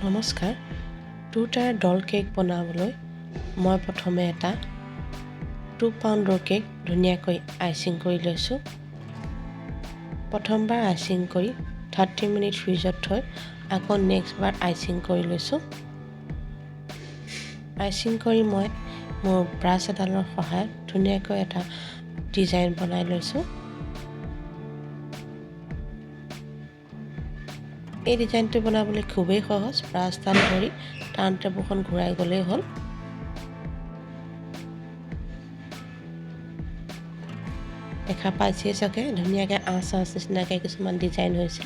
নমস্কাৰ। 2 টায়াৰ ডল কেক বনাবলৈ মই প্ৰথমে এটা 2 পাউণ্ডৰ কেক ধুনীয়াকৈ আইচিং কৰি লৈছোঁ। প্ৰথমবাৰ আইচিং কৰি 30 মিনিট ফ্ৰিজত থৈ আকৌ নেক্সটবাৰ আইচিং কৰি লৈছোঁ। আইচিং কৰি মই মোৰ ব্ৰাছ এডালৰ সহায়ত ধুনীয়াকৈ এটা ডিজাইন বনাই লৈছোঁ। এই ডিজাইনটো বনাবলৈ খুবেই সহজ। ব্ৰাছডাল ধৰি টাৰ্ণ টেবুলখন ঘূৰাই গ'লেই হ'ল। দেখা পাইছেই চাগে ধুনীয়াকৈ আঁচ নিচিনাকৈ কিছুমান ডিজাইন হৈছে।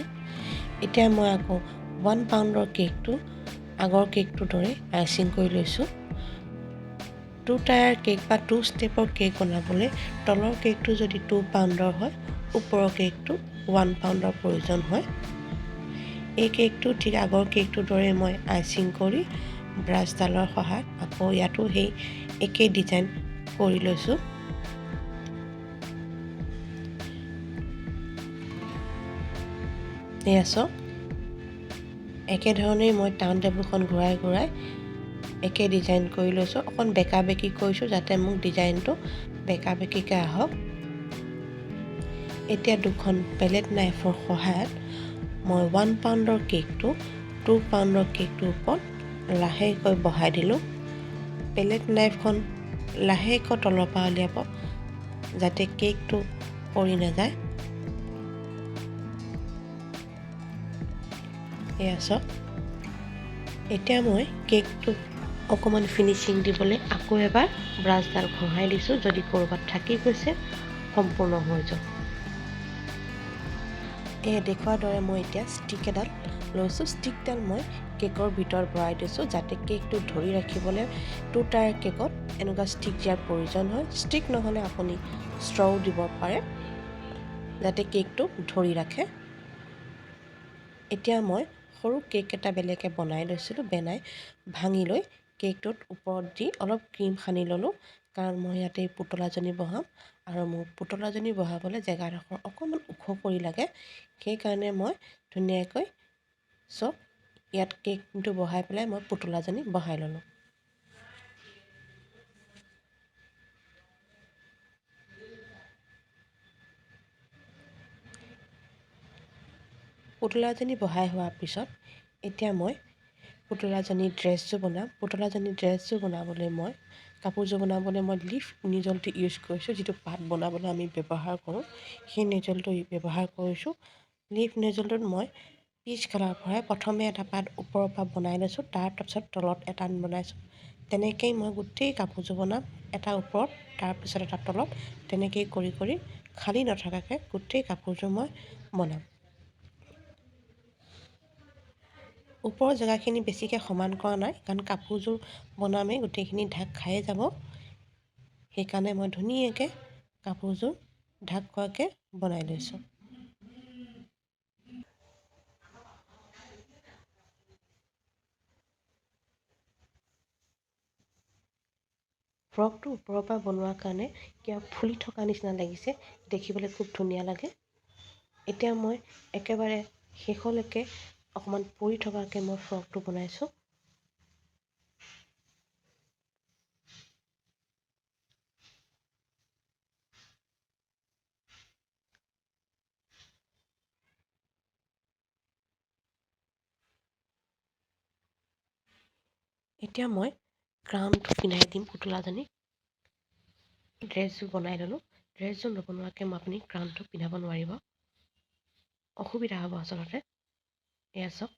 এতিয়া মই আকৌ 1 পাউণ্ডৰ কেকটো আগৰ কেকটোৰ দৰে আইচিং কৰি লৈছোঁ। 2 টায়াৰ কেক বা 2 ষ্টেপৰ কেক বনাবলৈ তলৰ কেকটো যদি 2 পাউণ্ডৰ হয়, ওপৰৰ কেকটো 1 পাউণ্ডৰ প্ৰয়োজন হয়। এই কেকটো ঠিক আগৰ কেকটোৰ দৰে মই আইচিং কৰি ব্ৰাছডালৰ সহায়ত আকৌ ইয়াতো সেই একেই ডিজাইন কৰি লৈছোঁ। এয়া চাওক, একেধৰণেই মই টাৰ্ণ টেবুলখন ঘূৰাই একে ডিজাইন কৰি লৈছোঁ। অকণ বেকা বেকি কৰিছোঁ যাতে মোক ডিজাইনটো বেকা বেকিকৈ আহক। এতিয়া দুখন পেলেট নাইফৰ সহায়ত মই 1 পাউণ্ডৰ কেকটো 2 পাউণ্ডৰ কেকটোৰ ওপৰত লাহেকৈ বহাই দিলোঁ। পেলেট নাইফখন লাহেকৈ তলৰ পৰা উলিয়াব যাতে কেকটো পৰি নাযায়। এয়া চাওক, এতিয়া মই কেকটোক অকণমান ফিনিচিং দিবলৈ আকৌ এবাৰ ব্ৰাছডাল ঘঁহাই দিছোঁ, যদি ক'ৰবাত থাকি গৈছে সম্পূৰ্ণ হৈ যাওক। এই দেখুওৱাৰ দৰে মই এতিয়া ষ্টিক এডাল লৈছোঁ। ষ্টিকডাল মই কেকৰ ভিতৰত ভৰাই দিছোঁ যাতে কেকটো ধৰি ৰাখিবলৈ 2 টায়াৰ কেকত এনেকুৱা ষ্টিক দিয়াৰ প্ৰয়োজন হয়। ষ্টিক নহ'লে আপুনি ষ্ট্ৰও দিব পাৰে যাতে কেকটো ধৰি ৰাখে। এতিয়া মই সৰু কেক এটা বেলেগে বনাই লৈছিলোঁ। ভাঙি লৈ কেকটোত ওপৰত দি অলপ ক্ৰীম সানি ল'লোঁ, কাৰণ মই ইয়াতে পুতলাজনী বহাম আৰু মোক পুতলাজনী বহাবলৈ জেগাডোখৰ অকণমান ওখ কৰি লাগে। সেইকাৰণে মই ধুনীয়াকৈ ইয়াত কেকটো বহাই পেলাই মই পুতলাজনী বহাই ল'লোঁ। পুতলাজনী বহাই হোৱাৰ পিছত এতিয়া মই পুতলাজনীৰ ড্ৰেছযোৰ বনাম। পুতলাজনীৰ ড্ৰেছযোৰ বনাবলৈ মই কাপোৰযোৰ বনাবলৈ মই লিফ নিজলটো ইউজ কৰিছোঁ, যিটো পাত বনাবলৈ আমি ব্যৱহাৰ কৰোঁ। সেই নিজলটো ব্যৱহাৰ কৰিছোঁ। লিফ নিজলটোত মই পিচ কালাৰ ভৰাই প্ৰথমে এটা পাত ওপৰৰ পৰা বনাই লৈছোঁ, তাৰপিছত তলত এটা বনাইছোঁ। তেনেকেই মই গোটেই কাপোৰযোৰ বনাম, এটা ওপৰত তাৰপিছত এটা তলত, তেনেকেই কৰি খালী নথকাকৈ গোটেই কাপোৰযোৰ মই বনাম। ওপৰৰ জেগাখিনি বেছিকৈ সমান কৰা নাই, কাৰণ কাপোৰযোৰ বনামেই গোটেইখিনি ঢাক খায়ে যাব। সেইকাৰণে মই ধুনীয়াকৈ কাপোৰযোৰ ঢাক খোৱাকৈ বনাই লৈছোঁ। ফ্ৰকটো ওপৰৰ পৰা বনোৱাৰ কাৰণে কিবা ফুলি থকা নিচিনা লাগিছে, দেখিবলৈ খুব ধুনীয়া লাগে। এতিয়া মই একেবাৰে শেষলৈকে অকণমান পৰি থকাকৈ মই ফ্ৰকটো বনাইছোঁ। এতিয়া মই ক্ৰাউনটো পিন্ধাই দিম পুতলাজনীক। ড্ৰেছযোৰ বনাই ল'লোঁ। ড্ৰেছযোৰ নবনোৱাকৈ আপুনি ক্ৰাউনটো পিন্ধাব নোৱাৰিব, অসুবিধা হ'ব আচলতে। এয়া চাওক,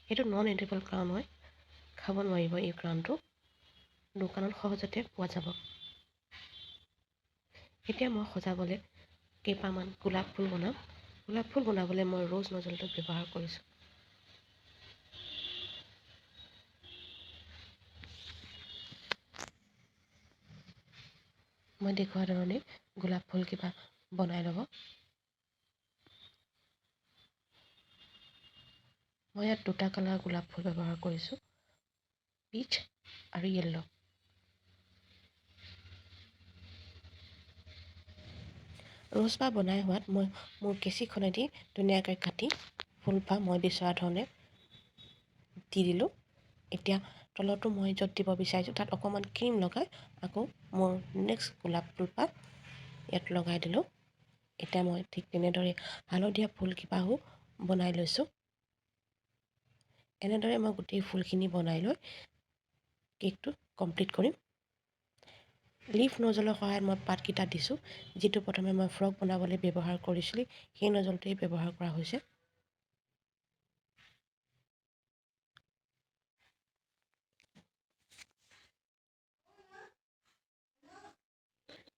এইটো নন এডিবল ক্ৰাউন হয়, খাব নোৱাৰিব এই ক্ৰাউনটো। দোকানত সহজতে পোৱা যাব। এতিয়া মই সজাবলৈ কেইপামান গোলাপ ফুল বনাম। গোলাপ ফুল বনাবলৈ মই ৰ'জ নজলটো ব্যৱহাৰ কৰিছোঁ। মই দেখুওৱা ধৰণে গোলাপ ফুল কিবা বনাই ল'ব। মই ইয়াত 2টা কালাৰ গোলাপ ফুল ব্যৱহাৰ কৰিছোঁ, পিচ আৰু য়েল্ল'। ৰ'জপাহ বনাই হোৱাত মই মোৰ কেঁচিখনেদি ধুনীয়াকৈ কাটি ফুলপাহ মই বিচৰা ধৰণে দি দিলোঁ। এতিয়া তলতো মই য'ত দিব বিচাৰিছোঁ তাত অকণমান ক্ৰীম লগাই আকৌ মোৰ নেক্সট গোলাপ ফুলপাহ ইয়াত লগাই দিলোঁ। এতিয়া মই ঠিক তেনেদৰে হালধীয়া ফুলকেইপাহো বনাই লৈছোঁ। এনেদৰে মই গোটেই ফুলখিনি বনাই লৈ কেকটো কমপ্লিট কৰিম। লিফ নজলৰ সহায়ত মই পাতকেইটা দিছোঁ, যিটো প্ৰথমে মই ফ্ৰক বনাবলৈ ব্যৱহাৰ কৰিছিলোঁ সেই নজলটোৱেই ব্যৱহাৰ কৰা হৈছে।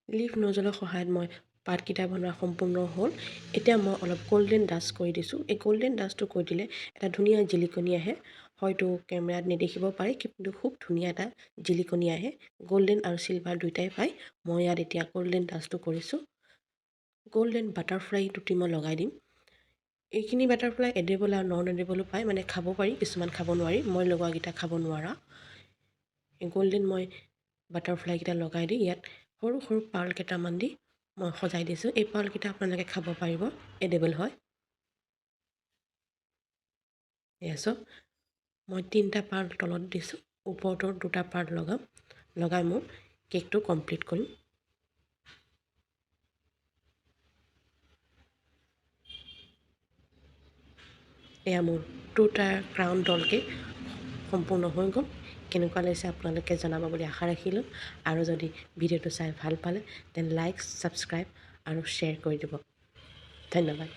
লিফ নজলৰ সহায়ত মই পাতকেইটা বনোৱা সম্পূৰ্ণ হ'ল। এতিয়া মই অলপ গল্ডেন ডাষ্ট কৰি দিছোঁ। এই গল্ডেন ডাষ্টটো কৰি দিলে এটা ধুনীয়া জিলিকনি আহে। হয়তো কেমেৰাত নেদেখিব পাৰে, কিন্তু খুব ধুনীয়া এটা জিলিকনি আহে। গল্ডেন আৰু চিলভাৰ দুয়োটাই পায়। মই ইয়াত এতিয়া গল্ডেন ডাষ্টটো কৰিছোঁ। গল্ডেন বাটাৰফ্লাই দুটি মই লগাই দিম। এইখিনি বাটাৰফ্লাই এডিবল আৰু নন এডিবলো পায়, মানে খাব পাৰি, কিছুমান খাব নোৱাৰি। মই লগোৱাকেইটা খাব নোৱাৰা। এই গল্ডেন মই বাটাৰফ্লাইকেইটা লগাই দি ইয়াত সৰু সৰু পাৰ্ল কেইটামান দি মই সজাই দিছোঁ। এই পাৰ্লকেইটা আপোনালোকে খাব পাৰিব, এডিবল হয়। এয়া চাওক, মই 3টা পাৰ্ল তলত দিছোঁ, ওপৰতো 2টা পাৰ্ল লগাই মোৰ কেকটো কমপ্লিট কৰিম। এয়া মোৰ 2টা ক্ৰাউন ডল কেক সম্পূৰ্ণ হৈ গ'ল। কেনেকুৱা লাগিছে আপোনালোকে জনাব বুলি আশা ৰাখিলোঁ। আৰু যদি ভিডিঅ'টো চাই ভাল পালে তেন্তে লাইক, ছাবস্ক্ৰাইব আৰু শ্বেয়াৰ কৰি দিব। ধন্যবাদ।